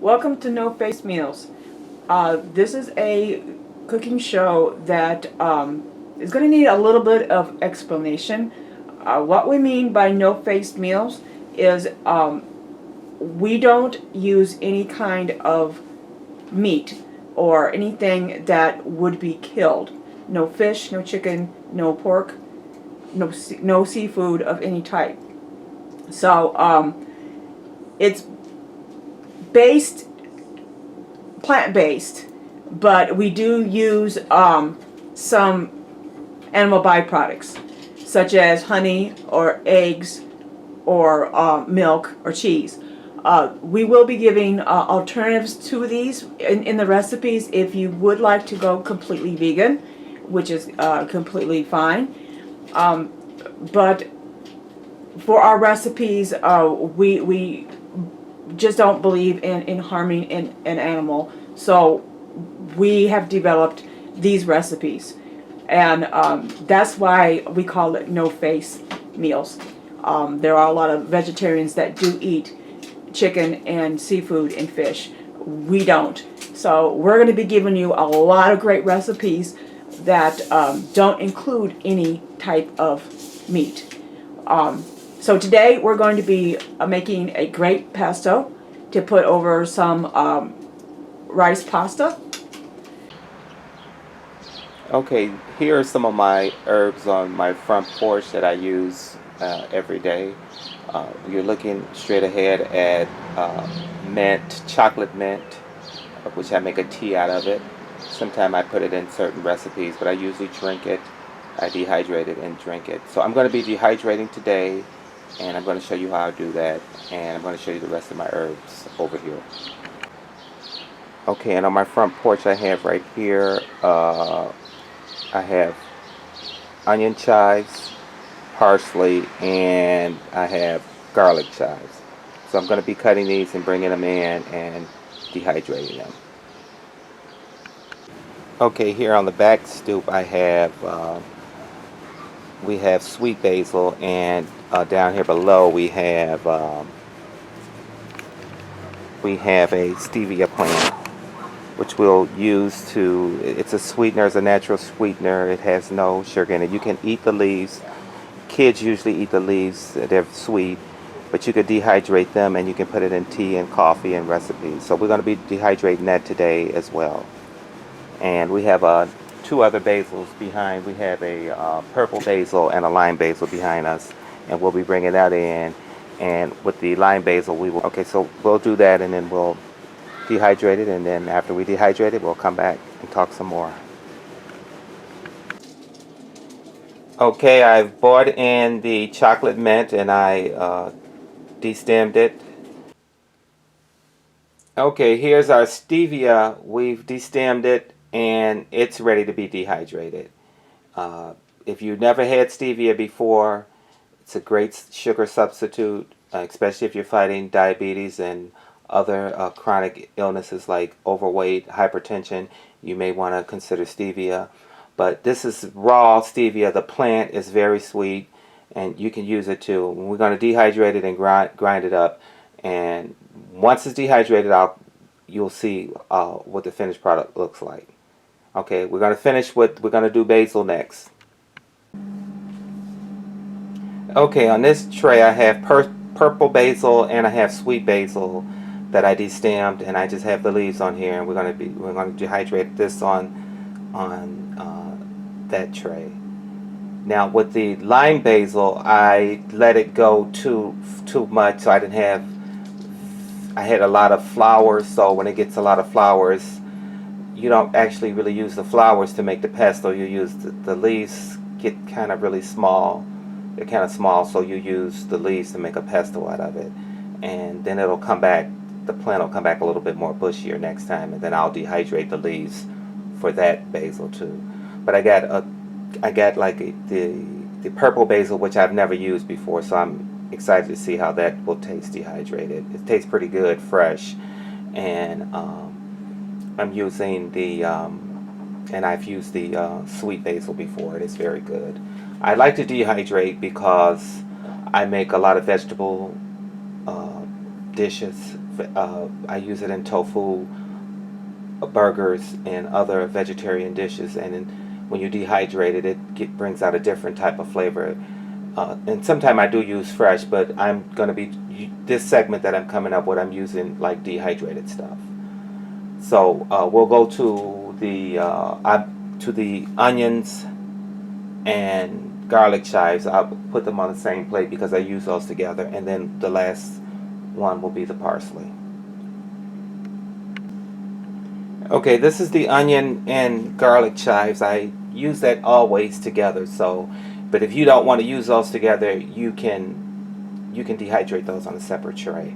Welcome to No Face Meals. This is a cooking show that is going to need a little bit of explanation. What we mean by no face meals is we don't use any kind of meat or anything that would be killed. No fish, no chicken, no pork, no seafood of any type. So it's based plant-based, but we do use some animal byproducts, such as honey or eggs or milk or cheese. We will be giving alternatives to these in the recipes if you would like to go completely vegan, which is completely fine. But for our recipes, we just don't believe in harming an animal, so we have developed these recipes, and that's why we call it no face meals. There are a lot of vegetarians that do eat chicken and seafood and fish. We don't. So we're going to be giving you a lot of great recipes that don't include any type of meat. So today we're going to be making a great pesto to put over some rice pasta. Okay, here are some of my herbs on my front porch that I use every day. You're looking straight ahead at mint, chocolate mint, which I make a tea out of it. Sometimes I put it in certain recipes, but I usually drink it. I dehydrate it and drink it. So I'm going to be dehydrating today, and I'm going to show you how I do that, and I'm going to show you the rest of my herbs over here. Okay, and on my front porch I have right here, I have onion chives, parsley, and I have garlic chives. So I'm going to be cutting these and bringing them in and dehydrating them. Okay, here on the back stoop I have we have sweet basil, and down here below we have a stevia plant, which we'll use to, it's a sweetener, it's a natural sweetener. It has no sugar in it. You can eat the leaves. Kids usually eat the leaves. They're sweet, but you could dehydrate them and you can put it in tea and coffee and recipes. So we're going to be dehydrating that today as well. And we have two other basils behind. We have a purple basil and a lime basil behind us, and we'll be bringing that in. And with the lime basil, we will, okay, so we'll do that, and then we'll dehydrate it, and then after we dehydrate it, we'll come back and talk some more. Okay, I've bought in the chocolate mint, and I destemmed it. Okay, here's our stevia. We've destemmed it, and it's ready to be dehydrated. If you've never had stevia before, it's a great sugar substitute, especially if you're fighting diabetes and other chronic illnesses like overweight, hypertension. You may want to consider stevia. But this is raw stevia. The plant is very sweet, and you can use it too. We're going to dehydrate it and grind it up. And once it's dehydrated, you'll see what the finished product looks like. Okay, we're going to do basil next. Okay, on this tray I have purple basil and I have sweet basil that I destemmed, and I just have the leaves on here, and we're going to dehydrate this on that tray. Now with the lime basil, I let it go too much, so I had a lot of flowers. So when it gets a lot of flowers, you don't actually really use the flowers to make the pesto. You use the leaves get kind of really small. They're kind of small, so you use the leaves to make a pesto out of it, and then it'll come back. The plant will come back a little bit more bushier next time, and then I'll dehydrate the leaves for that basil too. But I got like the purple basil, which I've never used before, so I'm excited to see how that will taste dehydrated. It tastes pretty good fresh, and I'm using and I've used the sweet basil before. It is very good. I like to dehydrate because I make a lot of vegetable dishes. I use it in tofu, burgers, and other vegetarian dishes. And when you dehydrate it, it brings out a different type of flavor. And sometimes I do use fresh, but I'm going to be, this segment that I'm coming up with, I'm using like dehydrated stuff. So we'll go to the onions and garlic chives. I'll put them on the same plate because I use those together. And then the last one will be the parsley. Okay, this is the onion and garlic chives. I use that always together. So, but if you don't want to use those together, you can dehydrate those on a separate tray.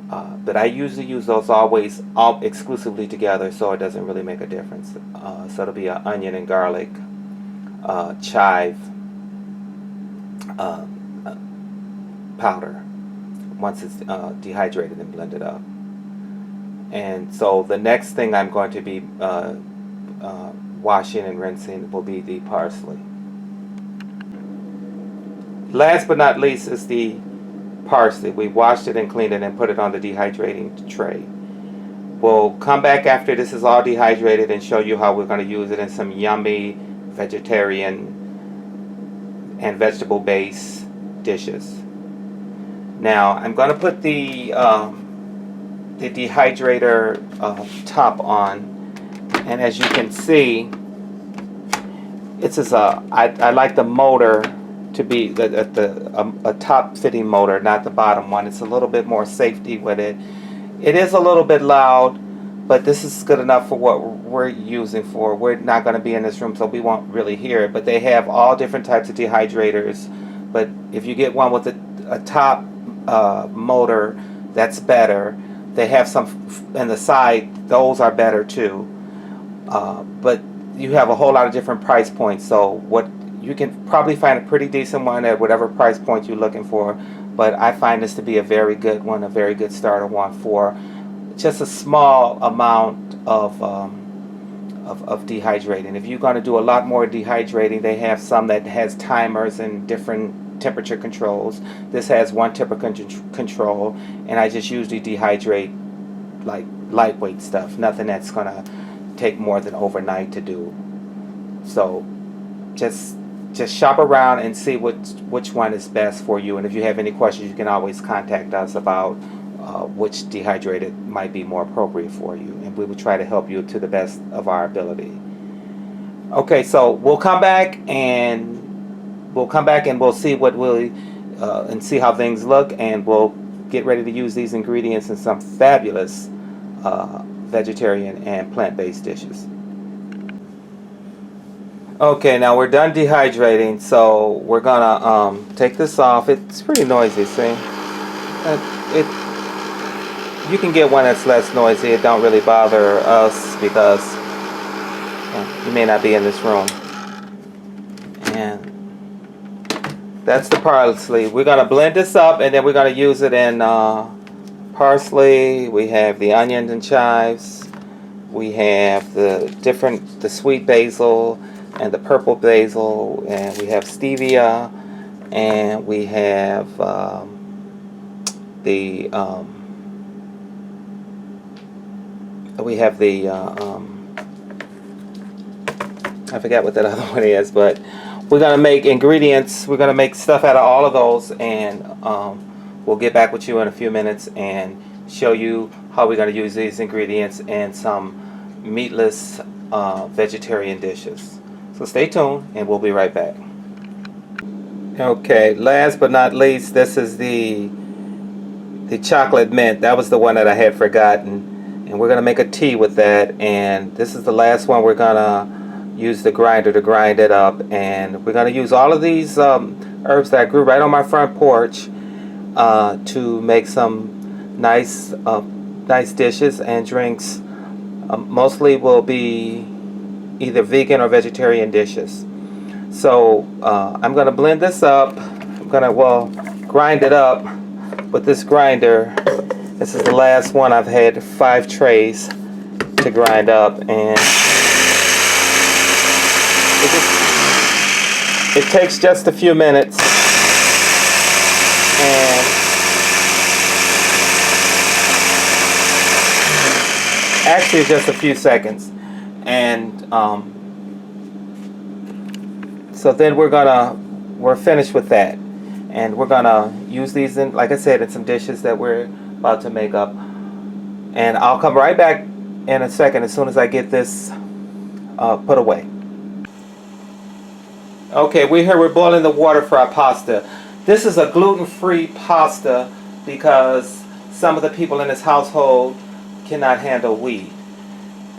But I usually use those always exclusively together, so it doesn't really make a difference. So it'll be an onion and garlic chive powder once it's dehydrated and blended up. And so the next thing I'm going to be washing and rinsing will be the parsley. Last but not least is the parsley. We washed it and cleaned it and put it on the dehydrating tray. We'll come back after this is all dehydrated and show you how we're going to use it in some yummy vegetarian and vegetable based dishes. Now I'm going to put the dehydrator top on, and as you can see, I like the motor to be a top fitting motor, not the bottom one. It's a little bit more safety with it. It is a little bit loud, but this is good enough for what we're using for. We're not going to be in this room, so we won't really hear it, but they have all different types of dehydrators. But if you get one with a top motor, that's better. They have some in the side, those are better too. But you have a whole lot of different price points, so you can probably find a pretty decent one at whatever price point you're looking for. But I find this to be a very good one, a very good starter one for just a small amount of dehydrating. If you're going to do a lot more dehydrating, they have some that has timers and different temperature controls. This has one temperature control, and I just usually dehydrate like lightweight stuff, nothing that's going to take more than overnight to do. So just shop around and see which one is best for you. And if you have any questions, you can always contact us about which dehydrated might be more appropriate for you, and we will try to help you to the best of our ability. Okay, so we'll come back and we'll see and see how things look, and we'll get ready to use these ingredients in some fabulous vegetarian and plant-based dishes. Okay, now we're done dehydrating, so we're gonna take this off. It's pretty noisy, see? You can get one that's less noisy. It don't really bother us because you may not be in this room. And that's the parsley. We're gonna blend this up, and then we're gonna use it in parsley. We have the onions and chives. We have the sweet basil and the purple basil, and we have stevia, and we have the I forgot what that other one is, but we're gonna make ingredients. We're gonna make stuff out of all of those, and we'll get back with you in a few minutes and show you how we're gonna use these ingredients in some meatless vegetarian dishes. So stay tuned, and we'll be right back. Okay, last but not least, this is the chocolate mint. That was the one that I had forgotten, and we're gonna make a tea with that. And this is the last one. We're gonna use the grinder to grind it up, and we're gonna use all of these herbs that I grew right on my front porch to make some nice dishes and drinks. Mostly will be either vegan or vegetarian dishes. So I'm going to blend this up. I'm going to grind it up with this grinder. This is the last one. I've had 5 trays to grind up, and it takes just a few minutes, and actually just a few seconds. And so then we're finished with that. And we're gonna use these in, like I said, in some dishes that we're about to make up. And I'll come right back in a second as soon as I get this put away. Okay, we're boiling the water for our pasta. This is a gluten-free pasta because some of the people in this household cannot handle wheat.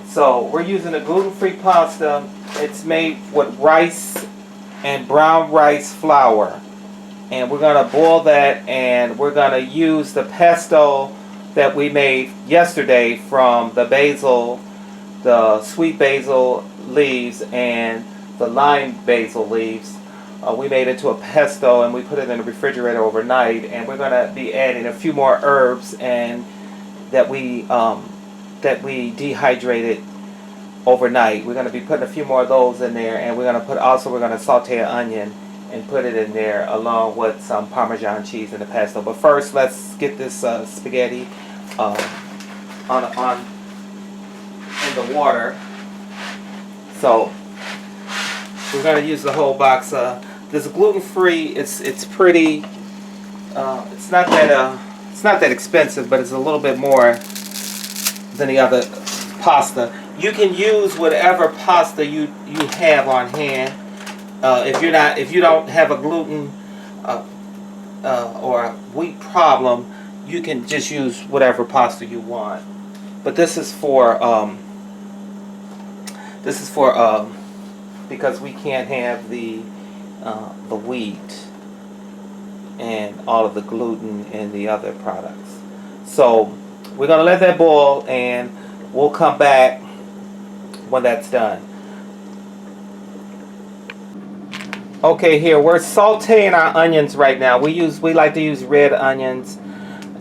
So we're using a gluten-free pasta. It's made with rice and brown rice flour. And we're going to boil that, and we're going to use the pesto that we made yesterday from the basil, the sweet basil leaves, and the lime basil leaves. We made it into a pesto, and we put it in the refrigerator overnight. And we're going to be adding a few more herbs and that we dehydrated overnight. We're going to be putting a few more of those in there, and we're going to saute an onion and put it in there along with some Parmesan cheese in the pesto. But first, let's get this spaghetti on in the water. So we're going to use the whole box. This is gluten-free. It's pretty. It's not that expensive, but it's a little bit more than the other pasta. You can use whatever pasta you have on hand. If you don't have a gluten or a wheat problem, you can just use whatever pasta you want. But this is for because we can't have the wheat and all of the gluten in the other products. So we're gonna let that boil, and we'll come back when that's done. Okay, here we're sauteing our onions right now. We like to use red onions,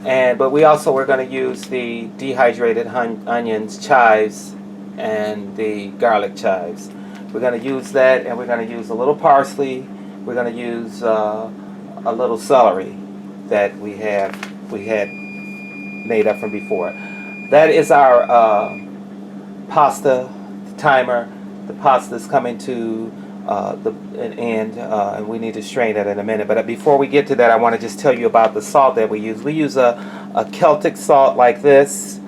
but we're going to use the dehydrated onions, chives, and the garlic chives. We're going to use that, and we're going to use a little parsley. We're going to use a little celery that we had made up from before. That is our pasta timer. The pasta is coming to an end, and we need to strain that in a minute. But before we get to that, I want to just tell you about the salt that we use. We use a Celtic salt like this.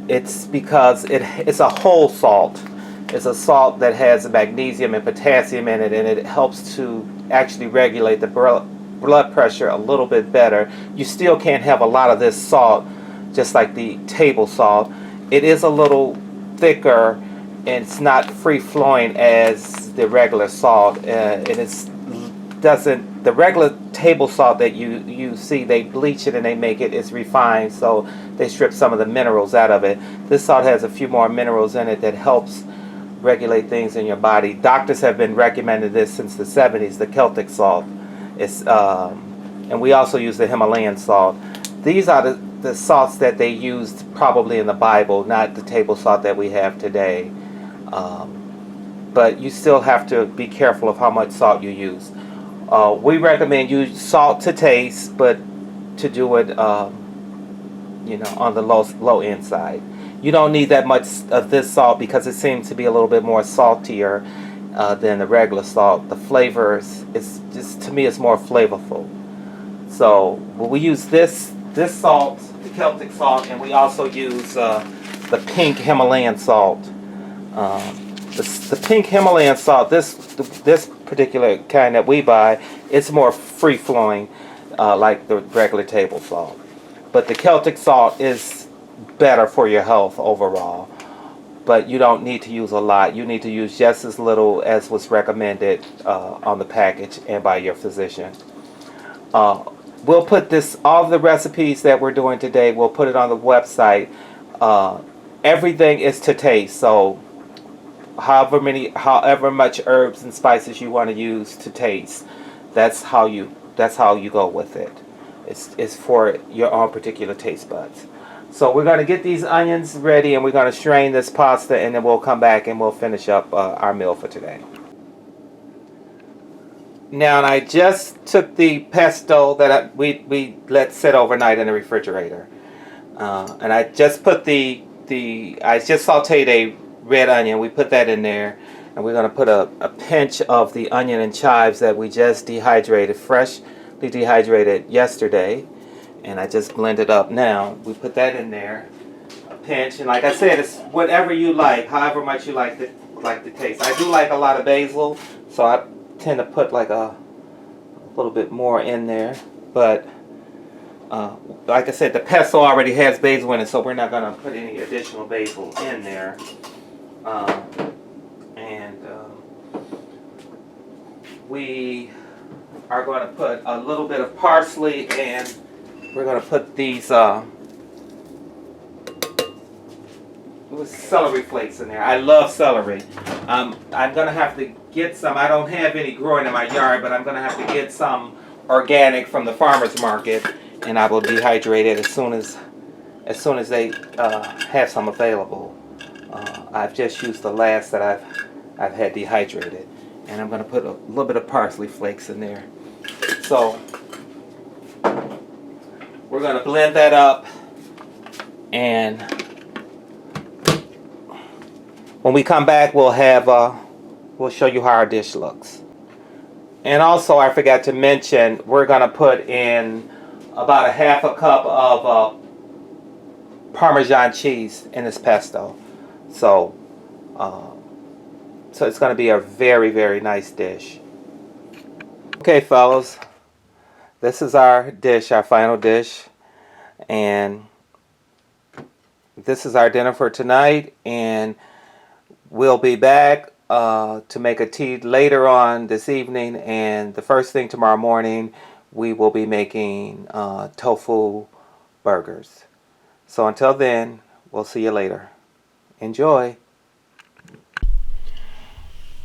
It's because it's a whole salt. It's a salt that has magnesium and potassium in it, and it helps to actually regulate the blood pressure a little bit better. You still can't have a lot of this salt, just like the table salt. It is a little thicker, and it's not free-flowing as the regular salt. The regular table salt that you see, they bleach it and they make it, it's refined, so they strip some of the minerals out of it. This salt has a few more minerals in it that helps regulate things in your body. Doctors have been recommending this since the 70s, the Celtic salt. And we also use the Himalayan salt. These are the salts that they used probably in the Bible, not the table salt that we have today. But you still have to be careful of how much salt you use. We recommend use salt to taste, but to do it, on the low end side. You don't need that much of this salt because it seems to be a little bit more saltier than the regular salt. The flavors, to me, it's more flavorful. So we use this salt, the Celtic salt, and we also use the pink Himalayan salt. The pink Himalayan salt, this particular kind that we buy, it's more free-flowing, like the regular table salt. But the Celtic salt is better for your health overall. But you don't need to use a lot. You need to use just as little as was recommended on the package and by your physician. We'll put all the recipes that we're doing today, we'll put it on the website. Everything is to taste, so however much herbs and spices you want to use to taste, that's how you go with it. It's for your own particular taste buds. So we're going to get these onions ready, and we're going to strain this pasta, and then we'll come back and we'll finish up our meal for today. Now, I just took the pesto that we let sit overnight in the refrigerator. And I just put I just sauteed a red onion. We put that in there. And we're going to put a pinch of the onion and chives that we just dehydrated, freshly dehydrated yesterday. And I just blend it up now. We put that in there. A pinch. And like I said, it's whatever you like, however much you like the taste. I do like a lot of basil, so I tend to put like a little bit more in there. But like I said, the pesto already has basil in it, so we're not going to put any additional basil in there. We are going to put a little bit of parsley, and we're going to put these celery flakes in there. I love celery. I'm going to have to get some. I don't have any growing in my yard, but I'm going to have to get some organic from the farmer's market, and I will dehydrate it as soon as they have some available. I've just used the last that I've had dehydrated. And I'm going to put a little bit of parsley flakes in there. So we're going to blend that up, and when we come back, we'll show you how our dish looks. And also, I forgot to mention, we're going to put in about a half a cup of Parmesan cheese in this pesto. So it's going to be a very, very nice dish. Okay, fellas, this is our dish, our final dish, and this is our dinner for tonight. And we'll be back to make a tea later on this evening, and the first thing tomorrow morning we will be making tofu burgers. So until then, we'll see you later. Enjoy.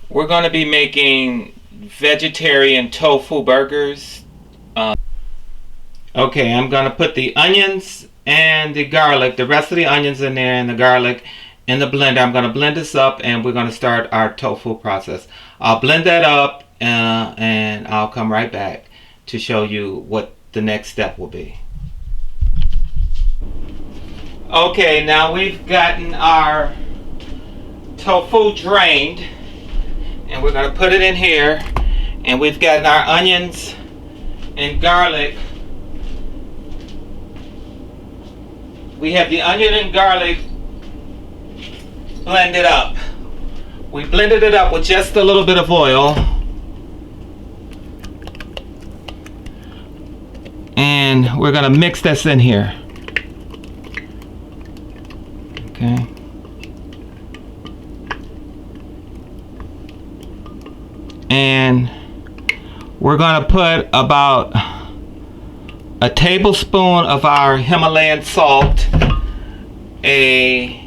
We're going to be making vegetarian tofu burgers. Okay, I'm going to put the onions and the garlic, the rest of the onions in there and the garlic in the blender. I'm going to blend this up, and we're going to start our tofu process. I'll blend that up and I'll come right back to show you what the next step will be. Okay, now we've gotten our tofu drained, and we're going to put it in here, and we've gotten our onions and garlic. We have the onion and garlic blended up. We blended it up with just a little bit of oil, and we're going to mix this in here. Okay. And we're going to put about a tablespoon of our Himalayan salt, a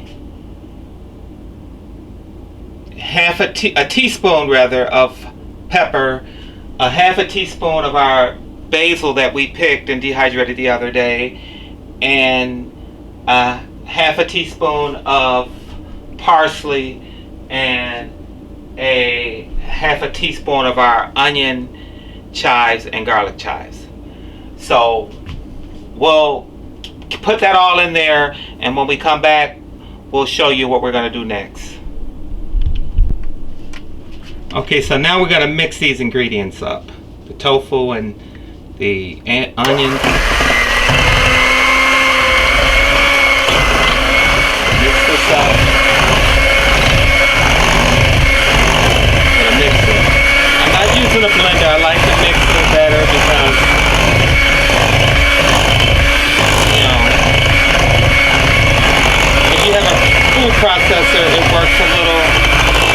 teaspoon rather of pepper, a half a teaspoon of our basil that we picked and dehydrated the other day, and half a teaspoon of parsley, and a half a teaspoon of our onion chives and garlic chives. So we'll put that all in there, and when we come back, we'll show you what we're going to do next. Okay, so now we're going to mix these ingredients up. The tofu and the onions. Mix this up. I'm going to mix it. I'm not using a blender. I like to mix it better because, you know, if you have a food processor, it works a little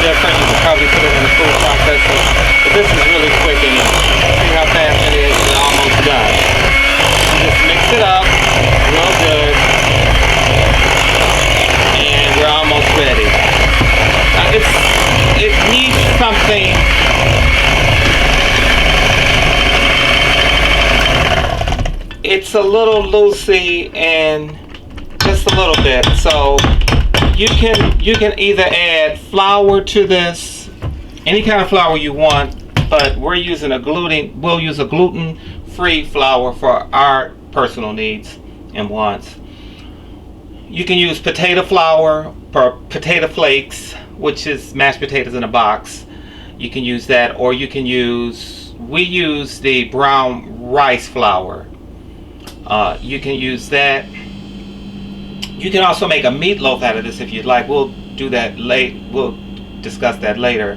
different. You can probably put it in a food processor. But this is really quick and easy. See how fast it is? It's almost done. You just mix it up real good. And we're almost ready. It needs something. It's a little loosey and just a little bit. So you can either add flour to this, any kind of flour you want, but we'll use a gluten-free flour for our personal needs and wants. You can use potato flour or potato flakes, which is mashed potatoes in a box. You can use that, or you can use, we use the brown rice flour. You can use that. You can also make a meatloaf out of this if you'd like. We'll do that late. We'll discuss that later.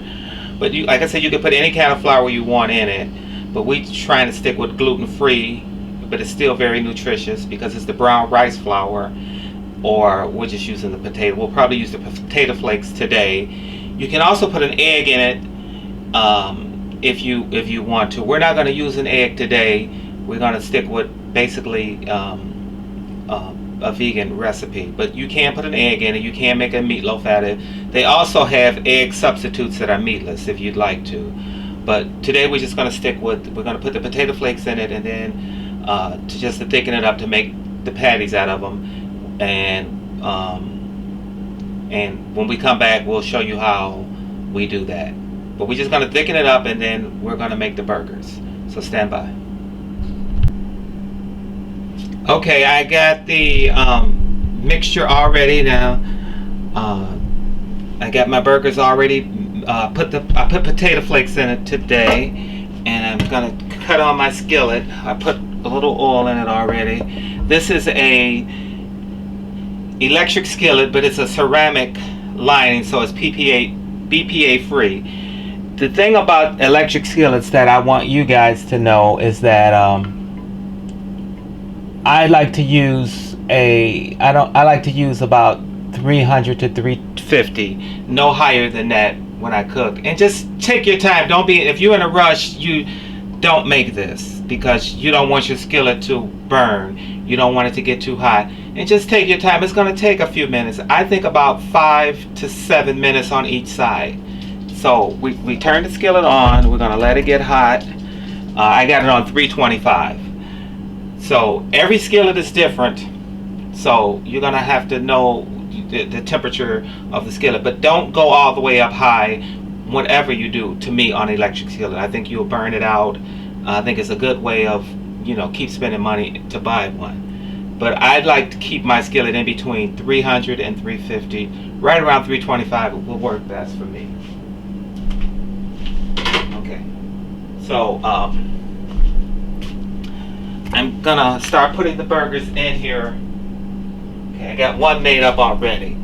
But you, like I said, you can put any kind of flour you want in it. But we're trying to stick with gluten-free, but it's still very nutritious because it's the brown rice flour, or we're just using the potato. We'll probably use the potato flakes today. You can also put an egg in it if you want to. We're not going to use an egg today. We're going to stick with basically a vegan recipe, but you can put an egg in it. You can make a meatloaf out of it. They also have egg substitutes that are meatless if you'd like to, but today we're just going to stick with, we're going to put the potato flakes in it, and then to thicken it up to make the patties out of them, and when we come back we'll show you how we do that. But we're just going to thicken it up, and then we're going to make the burgers, so stand by. Okay, I got the mixture already now. I got my burgers already. I put potato flakes in it today, and I'm gonna cut on my skillet. I put a little oil in it already. This is a electric skillet, but it's a ceramic lining, so it's BPA free. The thing about electric skillets that I want you guys to know is that I like to use about 300 to 350, no higher than that when I cook. And just take your time. Don't be, if you're in a rush, you don't make this because you don't want your skillet to burn. You don't want it to get too hot. And just take your time. It's going to take a few minutes. I think about 5 to 7 minutes on each side. So we turn the skillet on. We're going to let it get hot. I got it on 325. So every skillet is different, so you're gonna have to know the temperature of the skillet, but don't go all the way up high whatever you do, to me, on electric skillet. I think you'll burn it out. I think it's a good way of, keep spending money to buy one. But I'd like to keep my skillet in between 300 and 350. Right around 325 will work best for me. Okay, so I'm gonna start putting the burgers in here. Okay, I got one made up already.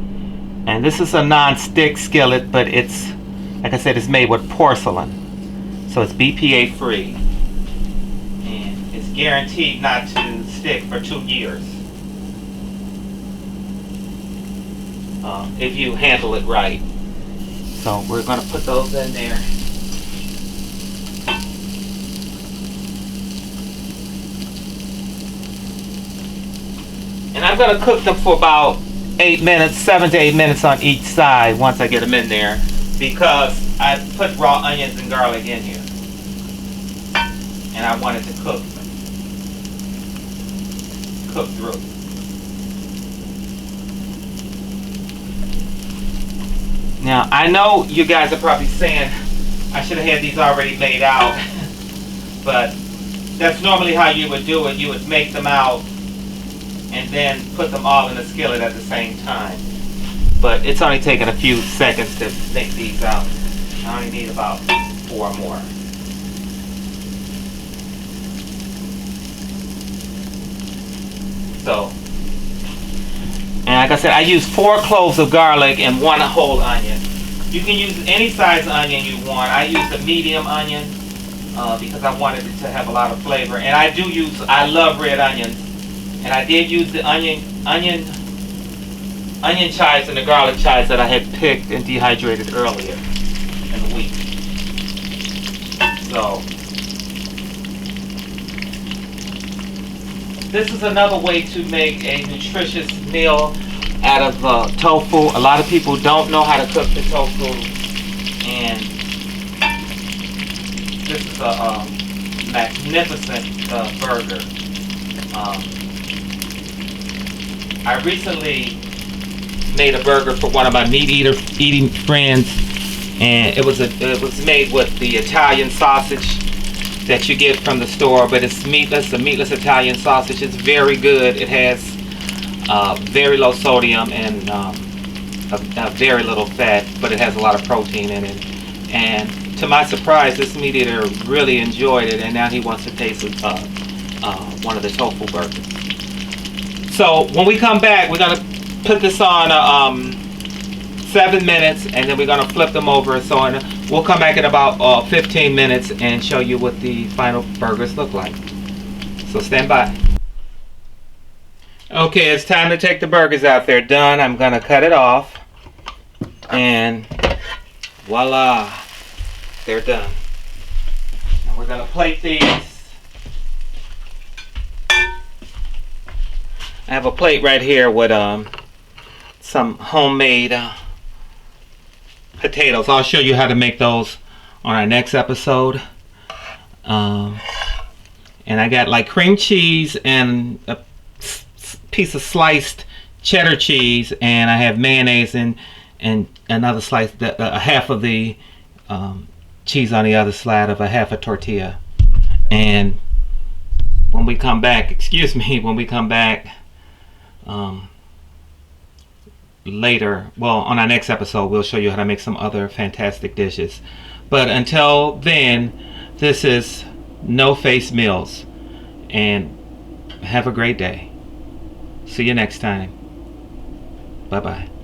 And this is a non-stick skillet, but it's, like I said, it's made with porcelain. So it's BPA free. And it's guaranteed not to stick for 2 years. If you handle it right. So we're gonna put those in there. And I'm going to cook them for about 8 minutes, 7 to 8 minutes on each side once I get them in there, because I put raw onions and garlic in here. And I want it to cook through. Now, I know you guys are probably saying I should have had these already made out, but that's normally how you would do it. You would make them out and then put them all in the skillet at the same time. But it's only taking a few seconds to make these out. I only need about 4 more. So, and like I said, I use 4 cloves of garlic and 1 whole onion. You can use any size onion you want. I use the medium onion because I wanted it to have a lot of flavor. And I love red onions. And I did use the onion chives and the garlic chives that I had picked and dehydrated earlier in the week. So this is another way to make a nutritious meal out of tofu. A lot of people don't know how to cook the tofu, and this is a magnificent burger. I recently made a burger for one of my meat eating friends, and it was made with the Italian sausage that you get from the store, but it's meatless, a meatless Italian sausage. It's very good. It has very low sodium and very little fat, but it has a lot of protein in it. And to my surprise, this meat eater really enjoyed it, and now he wants to taste one of the tofu burgers. So when we come back, we're gonna put this on 7 minutes, and then we're gonna flip them over. So we'll come back in about 15 minutes and show you what the final burgers look like. So stand by. Okay, it's time to take the burgers out. They're done. I'm gonna cut it off, and voila, they're done. Now we're gonna plate these. I have a plate right here with some homemade potatoes. I'll show you how to make those on our next episode. And I got like cream cheese and a piece of sliced cheddar cheese, and I have mayonnaise and another slice, a half of the cheese on the other side of a half a tortilla. And when we come back, when we come back later, well, on our next episode, we'll show you how to make some other fantastic dishes. But until then, this is No Face Meals, and have a great day. See you next time. Bye-bye.